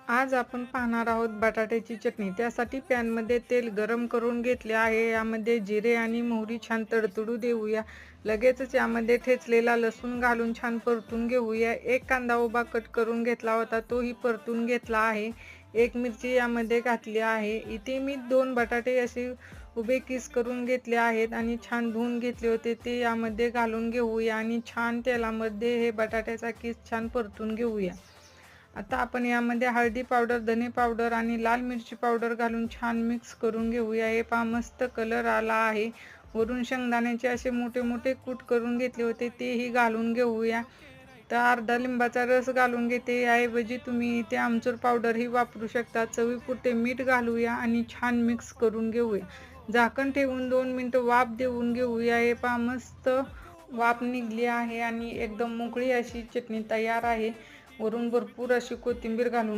आज आपण पाहणार आहोत बटाट्याची चटणी. त्यासाठी पॅनमध्ये तेल गरम करून घेतले आहे. यामध्ये जिरे आणि मोहरी छान तडतडू देऊया. लगेचच यामध्ये ठेचलेला लसूण घालून छान परतून घेऊया. एक कांदा उभा कट करून घेतला होता, तोही परतून घेतला आहे. एक मिरची यामध्ये घातली आहे. इथे मी 2 बटाटे असे उभे किस करून घेतले आहेत आणि छान धुवून घेतले होते, ते यामध्ये घालून घेऊया आणि छान तेलामध्ये हे बटाट्याचा किस छान परतून घेऊया. आता आपण यामध्ये हळदी पावडर, धने पावडर आणि लाल मिरची पावडर घालून छान मिक्स करून घेऊया. हे पहा मस्त कलर आला आहे. वरून शेंगदाण्याचे असे मोठे मोठे कूट करून घेतले होते, तेही घालून घेऊया. तर अर्धा लिंबाचा रस घालून घेते. याऐवजी तुम्ही इथे आमचूर पावडरही वापरू शकता. चवीपुरते मीठ घालूया आणि छान मिक्स करून घेऊया. झाकण ठेवून 2 मिनिटं वाफ देऊन घेऊया. हे पहा मस्त वाफ निघली आहे आणि एकदम मोकळी अशी चटणी तयार आहे. वरून भरपूर अशी कोथिंबीर घालून